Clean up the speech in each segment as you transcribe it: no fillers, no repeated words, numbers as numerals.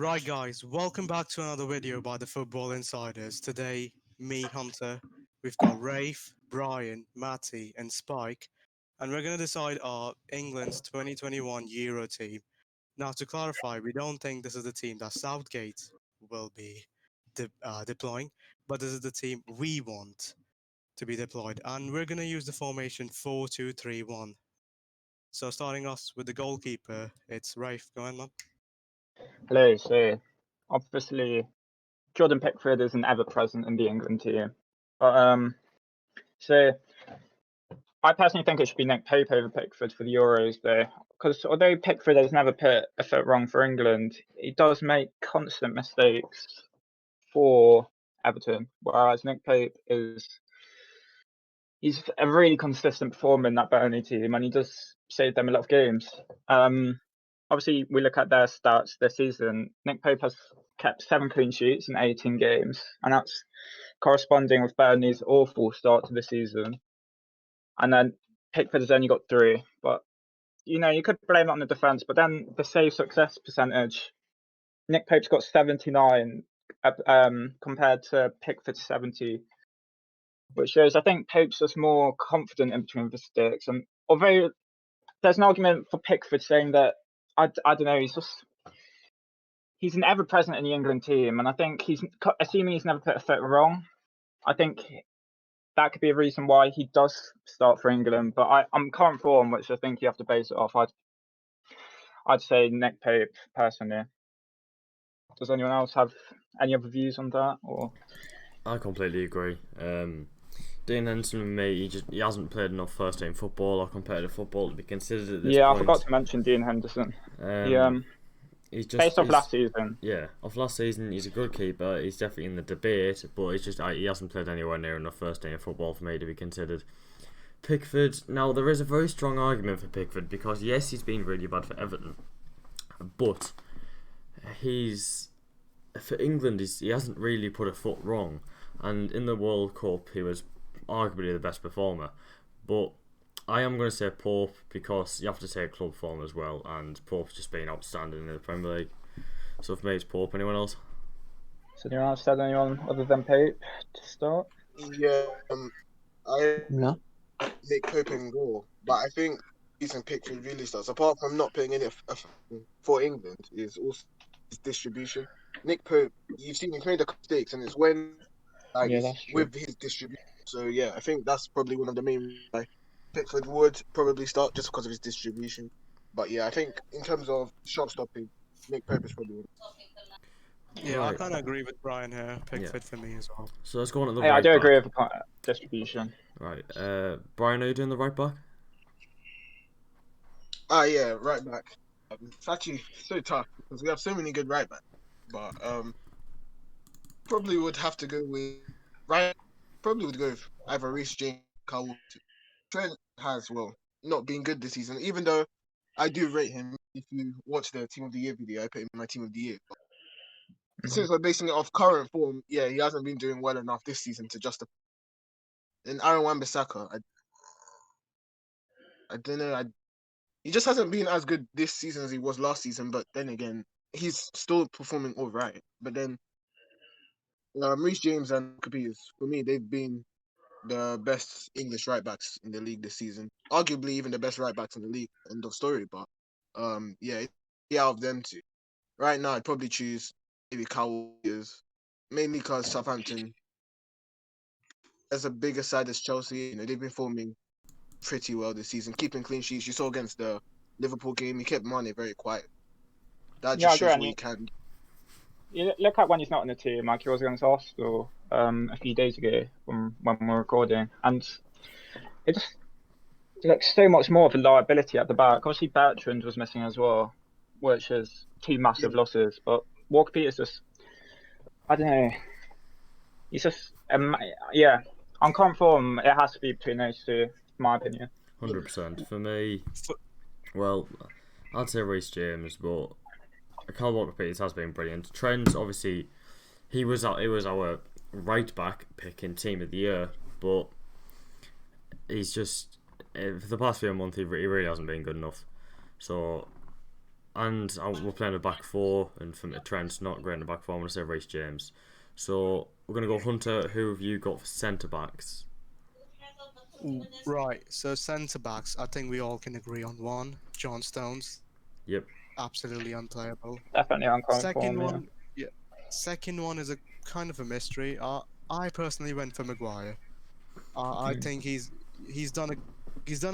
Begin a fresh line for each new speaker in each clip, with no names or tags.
Right, guys, welcome back to another video by the Football Insiders. Today, me, Hunter, we've got Rafe, Brian, Matty, and Spike, and we're going to decide our England's 2021 Euro team. Now, to clarify, we don't think this is the team that Southgate will be deploying, but this is the team we want to be deployed, and we're going to use the formation 4-2-3-1. So, starting us with the goalkeeper, it's Rafe. Go on, man.
Hello. So, obviously, Jordan Pickford isn't ever present in the England team, but so I personally think it should be Nick Pope over Pickford for the Euros, though, because although Pickford has never put a foot wrong for England, he does make constant mistakes for Everton, whereas Nick Pope he's a really consistent performer in that Burnley team, and he does save them a lot of games. Obviously, we look at their stats this season. Nick Pope has kept 7 clean sheets in 18 games, and that's corresponding with Burnley's awful start to the season. And then Pickford has only got 3. But, you could blame it on the defence, but then the save success percentage, Nick Pope's got 79 compared to Pickford's 70, which shows I think Pope's just more confident in between the sticks. And although there's an argument for Pickford saying that, I don't know, he's an ever present in the England team, and I think assuming he's never put a foot wrong, I think that could be a reason why he does start for England. But I'm current form, which I think you have to base it off. I'd say Nick Pope personally. Does anyone else have any other views on that? Or
I completely agree. Dean Henderson, for me, he hasn't played enough first team football or competitive football to be considered at this point.
Yeah, I forgot to mention Dean Henderson.
He's just
based off last season.
Yeah, off last season, he's a good keeper. He's definitely in the debate, but he hasn't played anywhere near enough first team football for me to be considered. Pickford. Now there is a very strong argument for Pickford because yes, he's been really bad for Everton, but for England he hasn't really put a foot wrong. And in the World Cup, he was arguably the best performer. But I am going to say Pope because you have to take club form as well, and Pope's just been outstanding in the Premier League. So for me, it's Pope. Anyone else?
So anyone else said anyone other than Pope to start?
Yeah, I
No.
Nick Pope in goal, but I think season Pickford really starts. Apart from not putting in it for England, is also his distribution. Nick Pope, you've seen him made the mistakes, and it's when
that's true.
with his distribution. So yeah, I think that's probably one of the main reasons why Pickford would probably start just because of his distribution. But yeah, I think in terms of shot stopping, Nick Pope is probably one.
Yeah,
Right.
I kind of agree with Brian here. Pickford for me as well.
So let's go on to the
Hey,
right
I do
back.
agree with the distribution.
Right. Brian, are you doing the right back?
Yeah, right back. It's actually so tough because we have so many good right backs. But probably would have to go with Probably would go with either Reece James, Carl. Trent has not been good this season, even though I do rate him. If you watch the Team of the Year video, I put him in my Team of the Year. But since we're basing it off current form, yeah, he hasn't been doing well enough this season to justify. And Aaron Wan-Bissaka, I don't know. He just hasn't been as good this season as he was last season. But then again, he's still performing all right. But then Reece James and Capiz, for me, they've been the best English right backs in the league this season. Arguably even the best right backs in the league. End of story. But yeah, out of them two. Right now, I'd probably choose maybe Carl Williams, mainly because Southampton, as a bigger side as Chelsea, they've been forming pretty well this season, keeping clean sheets. You saw against the Liverpool game, he kept Mane very quiet. That just shows what he can.
You look at when he's not in the team, like he was against Arsenal a few days ago when we're recording, and it just looks so much more of a liability at the back. Obviously, Bertrand was missing as well, which is 2 massive losses. But Walker Peters just, I don't know, he's just, on current form, it has to be between those two, in my opinion.
100%. For me, well, I'd say Reece James, but Kyle Walker-Peters has been brilliant. Trent, obviously, it was our right back pick in Team of the Year, but he's just for the past few months he really hasn't been good enough. So and we're playing a back four, and for Trent's not great in the back four. I'm going to say Reece James. So we're going to go Hunter. Who have you got for centre backs?
Right. So centre backs, I think we all can agree on one. John Stones,
Yep.
absolutely unplayable.
Definitely on current
Second
form, yeah.
one, yeah. Second one is a kind of a mystery. I personally went for Maguire. I think he's done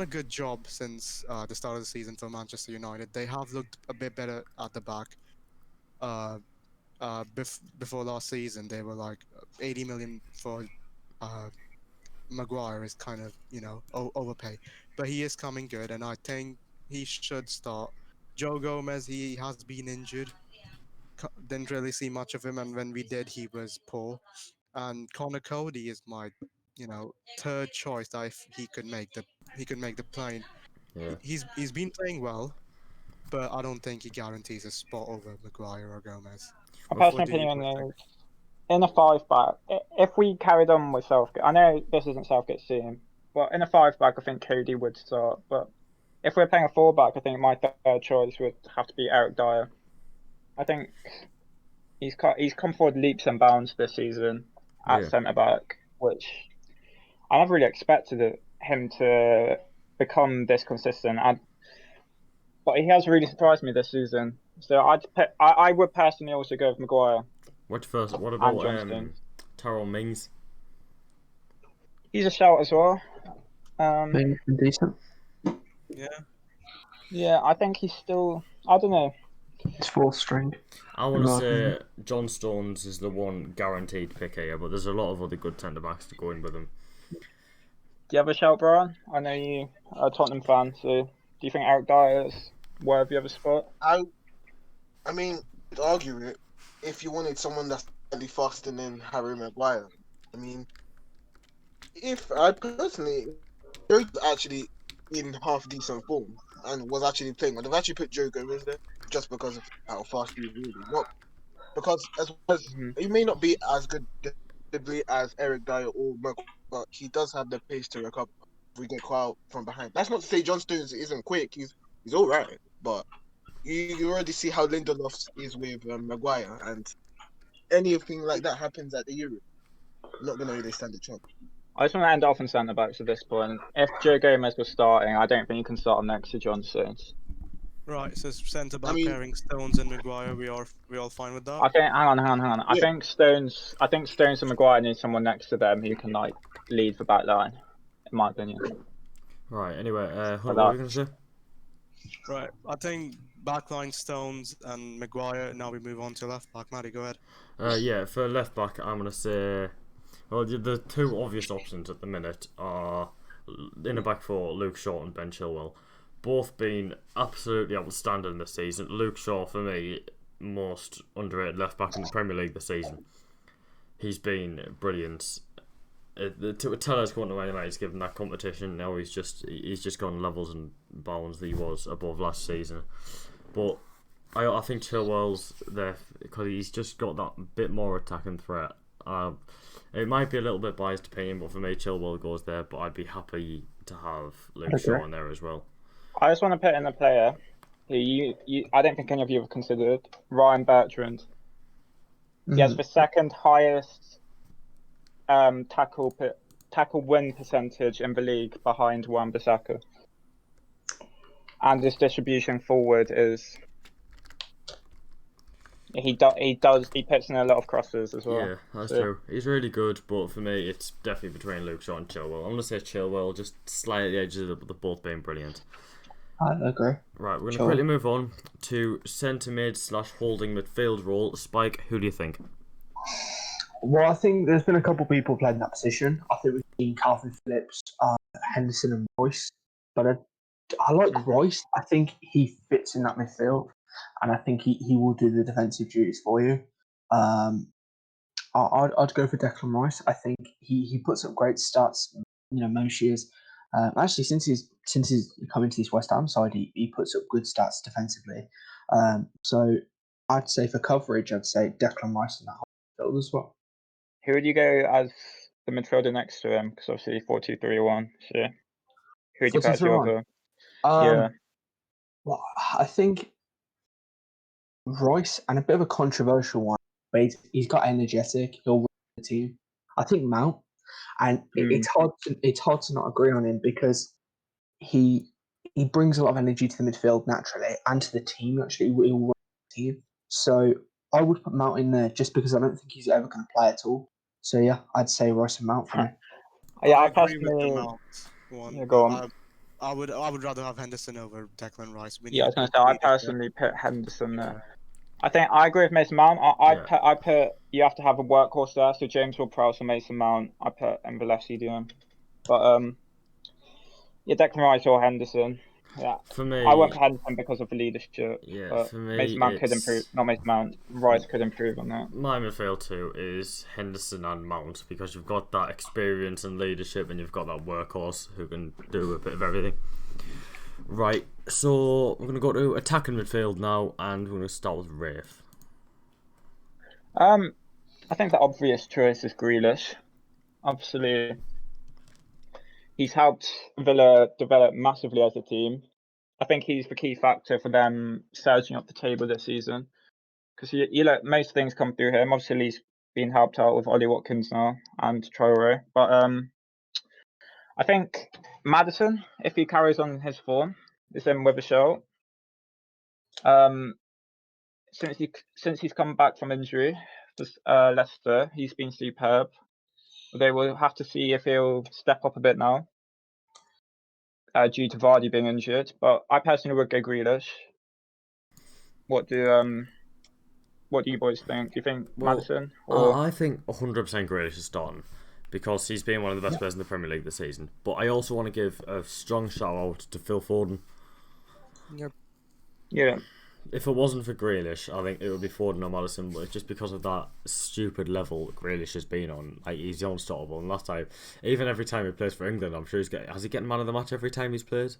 a good job since the start of the season for Manchester United. They have looked a bit better at the back. Uh, before last season, they were like 80 million for uh, Maguire is kind of overpay, but he is coming good, and I think he should start. Joe Gomez, he has been injured. Didn't really see much of him, and when we did, he was poor. And Connor Cody is my, third choice. That if he could make the plane.
Yeah.
He's been playing well, but I don't think he guarantees a spot over Maguire or Gomez.
My
What
personal
do you
opinion
both think?
is, in a five back, if we carried on with Southgate, I know this isn't Southgate's team, but in a five back, I think Cody would start. But if we're playing a four back, I think my third choice would have to be Eric Dyer. I think he's come forward leaps and bounds this season at
Yeah.
centre back, which I never really expected him to become this consistent. But he has really surprised me this season. So I would personally also go with Maguire
What first? What
and
about
Johnston.
Tyrone Mings?
He's a shout as well.
Maybe decent.
Yeah.
Yeah, I think he's still. I don't know.
It's fourth string.
I want
in
to
my
say
opinion.
John Stones is the one guaranteed pick here, but there's a lot of other good centre backs to go in with him.
Do you have a shout, Brian? I know you are a Tottenham fan, so do you think Eric Dyer is worthy of a spot?
I mean, to argue it, if you wanted someone that's slightly faster than Harry Maguire, I mean, if I personally, Joe's actually in half decent form and was actually playing, I'd have actually put Joe Gomez there just because of how fast he is really. Not because as well as
Mm-hmm.
he may not be as good defensively as Eric Dyer or Maguire, but he does have the pace to recover if we get caught out from behind. That's not to say John Stones isn't quick. He's all right, but you already see how Lindelof is with Maguire, and anything like that happens at the Euro, not gonna really stand a chance.
I just want to end off on centre backs at this point. If Joe Gomez was starting, I don't think you can start him next to John Stones.
Right. So centre
I
back
mean,
pairing Stones and Maguire. We all fine with that.
I think. Hang on. I
yeah,
think Stones and Maguire need someone next to them who can like lead the back line. In my opinion.
Right. Anyway, Hunter,
But
what were you going to say?
Right. I think backline Stones and Maguire. Now we move on to left back. Matty, go ahead.
Yeah, for left back, I'm going to say. Well, the two obvious options at the minute are in the back four, Luke Shaw and Ben Chilwell. Both been absolutely outstanding this season. Luke Shaw, for me, most underrated left back in the Premier League this season. He's been brilliant. Teller's going to anyway. He's given that competition. Now he's just gone levels and bounds that he was above last season. But I think Chilwell's there because he's just got that bit more attacking threat. It might be a little bit biased opinion, but for me, Chilwell goes there. But I'd be happy to have Luke Shaw in there as well.
I just want to put in a player who I don't think any of you have considered, Ryan Bertrand. He has the second highest tackle win percentage in the league behind Wan-Bissaka. And his distribution forward is he puts in a lot of crosses as well.
Yeah, that's true. He's really good, but for me, it's definitely between Luke Shaw and Chilwell. I'm going to say Chilwell, just slightly the edges of the both being brilliant.
I agree.
Right, we're going to quickly move on to centre mid / holding midfield role. Spike, who do you think?
Well, I think there's been a couple of people playing that position. I think we've seen Calvin Phillips, Henderson, and Royce. But I like Royce. I think he fits in that midfield, and I think he will do the defensive duties for you. I'd go for Declan Rice. I think he puts up great stats. Most years. Actually, since he's come into this West Ham side, he puts up good stats defensively. So I'd say for coverage, I'd say Declan Rice in that midfield as well.
Who would you go as the midfielder next to him? Because obviously 4-2-3-1. So who would you put as your
4-2-3-1?
Yeah.
Well, I think Royce, and a bit of a controversial one, but he's got energetic. He'll run the team. I think Mount, and it's hard to not agree on him because he brings a lot of energy to the midfield naturally and to the team. Actually, he'll run the team. So I would put Mount in there just because I don't think he's ever going to play at all. So yeah, I'd say Royce and Mount for me.
Yeah, I
agree with the
personally.
Mount one.
Yeah, go on.
I would rather have Henderson over Declan Rice. We
Yeah, I
need
was going to
good
say I
leadership.
personally put Henderson there. I think I agree with Mason Mount. I put you have to have a workhorse there. So James Ward-Prowse and Mason Mount. I put in the left CDM. But yeah, Declan Rice or Henderson. Yeah,
For me,
I went for Henderson because of the leadership.
yeah,
But
for me,
Mason Mount could improve. Not Mason Mount. Rice could improve on that.
My midfield too is Henderson and Mount because you've got that experience and leadership, and you've got that workhorse who can do a bit of everything. Right, so we're gonna go to attacking midfield now, and we're gonna start with Rafe.
I think the obvious choice is Grealish. Obviously, he's helped Villa develop massively as a team. I think he's the key factor for them surging up the table this season. Because you look, most things come through him. Obviously, he's been helped out with Ollie Watkins now and Traore. But I think Maddison, if he carries on his form, is in with a show. Since he's come back from injury for Leicester, he's been superb. They will have to see if he'll step up a bit now, due to Vardy being injured. But I personally would go Grealish. What do you boys think? Do you think Maddison or
I think 100% Grealish is starting because he's been one of the best players in the Premier League this season. But I also want to give a strong shout out to Phil Foden.
Yep.
Yeah.
If it wasn't for Grealish, I think it would be Foden or Maddison, but just because of that stupid level Grealish has been on, like, he's unstoppable. And last time, even every time he plays for England, I'm sure has he getting man of the match every time he's played?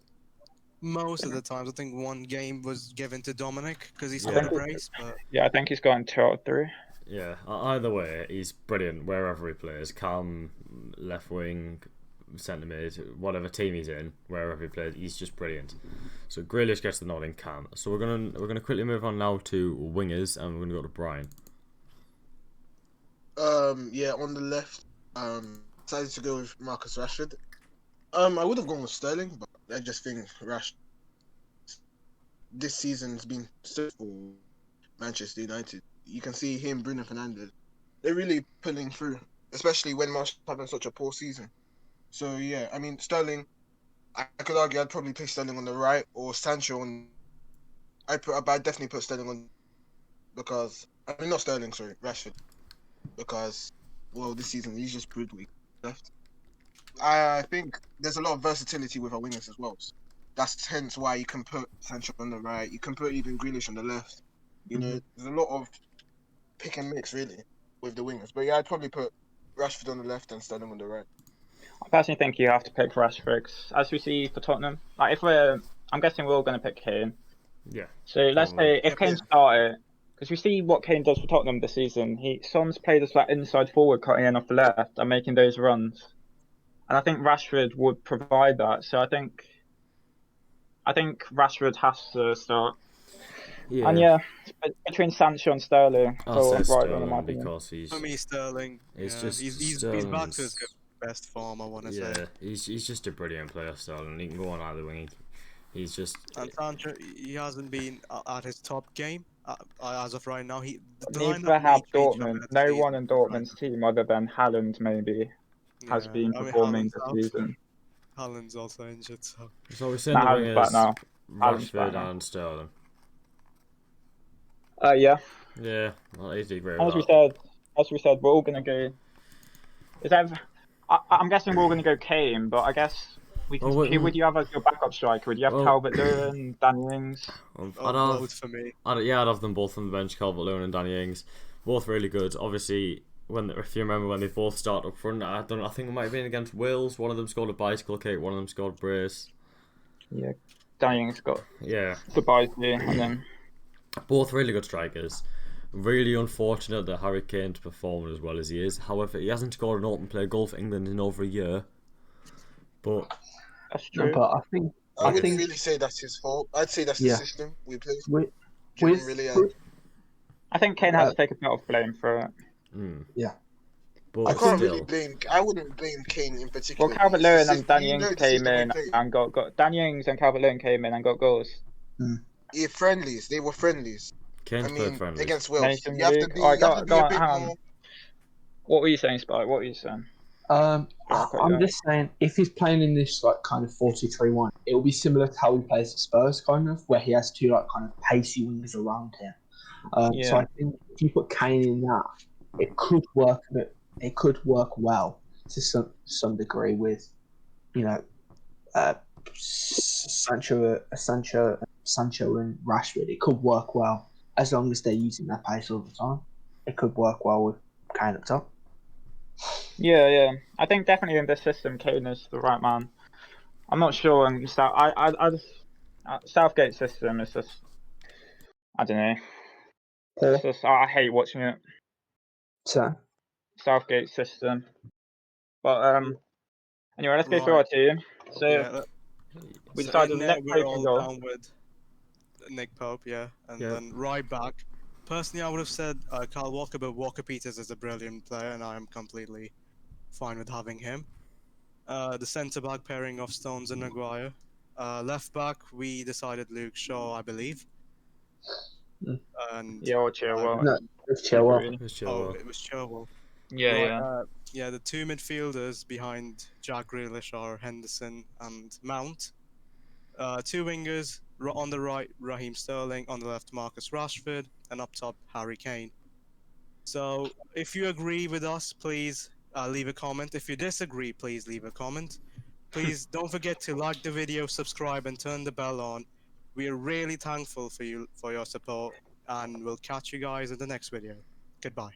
Most of the times, I think one game was given to Dominic because he scored a brace. But
yeah, I think he's gotten 2 out of 3.
Yeah, either way, he's brilliant wherever he plays. Cam, left wing, centre mid, whatever team he's in, wherever he plays, he's just brilliant. So Grealish gets the nod in Cam. So we're gonna quickly move on now to wingers, and we're gonna go to Brian.
Yeah, on the left, decided to go with Marcus Rashford. I would have gone with Sterling, but I just think this season's been so for Manchester United. You can see him, Bruno Fernandes. They're really pulling through, especially when Martial's having such a poor season. So yeah, I mean Sterling. I could argue I'd probably play Sterling on the right or Sancho on. I'd definitely put Sterling on because not Sterling, sorry, Rashford, because this season he's just proved weak left. I think there's a lot of versatility with our wingers as well. So that's hence why you can put Sancho on the right. You can put even Grealish on the left. You know, there's a lot of pick and mix really with the wingers. But yeah, I'd probably put Rashford on the left and Sterling on the right.
I personally think you have to pick Rashford, as we see for Tottenham. Like I'm guessing we're all going to pick Kane.
Yeah.
So let's say if Kane started, because we see what Kane does for Tottenham this season. Son's played as that inside forward, cutting in off the left and making those runs, and I think Rashford would provide that. So I think Rashford has to start.
Yeah.
And yeah, between Sancho and Sterling,
I'll say
Sterling
because he's.
For me, Sterling.
It's
yeah,
just
he's back to his best form. I want to say.
Yeah, he's just a brilliant player, Sterling. He can go on either wing. He's just.
And Sancho, he hasn't been at his top game as of right now.
Neither have Dortmund. No one in Dortmund's team other than Haaland maybe has been performing this season.
Haaland's also injured, so.
So we're saying the wingers, Rashford and Sterling.
Yeah.
Yeah, I'll easily agree
as
with that.
As we said, we're all gonna go. I'm guessing we're all gonna go Kane, but I guess we can. Who would you have as your backup striker? Would you have Calvert-Lewin, Danny Ings?
Both for me.
I'd have them both on the bench, Calvert-Lewin and Danny Ings. Both really good. Obviously, if you remember when they both started up front, I think it might have been against Wales. One of them scored a bicycle kick, one of them scored a brace.
Yeah, Danny Ings got the bicycle, and then
both really good strikers. Really unfortunate that Harry Kane's performing as well as he is. However, he hasn't scored an open play goal for England in over a year. But
that's true.
No, but
I wouldn't really say that's his fault. I'd say that's the system we play.
I think Kane has
Uh,
to take a bit of blame for it.
Yeah.
But
I can't
still,
really blame. I wouldn't blame Kane in
Well,
particular.
Calvert
It's just
Lewin
if
and Danny
you know
Ings
the
came
system we
in
play.
and got Danny Ings and Calvert Lewin came in and got goals.
Yeah, friendlies. They were friendlies.
Kane's
I
played
mean,
friendlies.
against Wales,
Nation
you have to
League.
be.
All right,
You have to be
go
a
on.
bit
Hang
more.
on. What were you saying, Spike? What were you saying?
I'm
I'll cut you off.
just saying, if he's playing in this like kind of 4-2-3-1, it will be similar to how he plays at Spurs, kind of, where he has two like kind of pacey wingers around him. So
Yeah.
I think if you put Kane in that, it could work. It could work well to some degree with, you know, Sancho, and Rashford. It could work well as long as they're using their pace all the time. It could work well with Kane up top.
Yeah. I think definitely in this system, Kane is the right man. I'm not sure on Southgate system is just, I don't know. It's just, I hate watching it.
So
Southgate system. But anyway, let's go through
Right.
our team. So
Yeah.
we
So
decided
in there,
Nick
we're
Pope in
all
goal.
down with Nick Pope, yeah, and
Yeah.
then right back. Personally, I would have said Kyle Walker, but Walker Peters is a brilliant player, and I am completely fine with having him. The centre back pairing of Stones and Maguire. Left back, we decided Luke Shaw, I believe. And
Yeah, or Chilwell.
no, it's Chilwell.
Really.
It's
oh,
Chilwell.
it was Chilwell.
Yeah.
Yeah, the two midfielders behind Jack Grealish are Henderson and Mount. Two wingers on the right, Raheem Sterling. On the left, Marcus Rashford, and up top, Harry Kane. So, if you agree with us, please leave a comment. If you disagree, please leave a comment. Please don't forget to like the video, subscribe, and turn the bell on. We are really thankful for your support, and we'll catch you guys in the next video. Goodbye.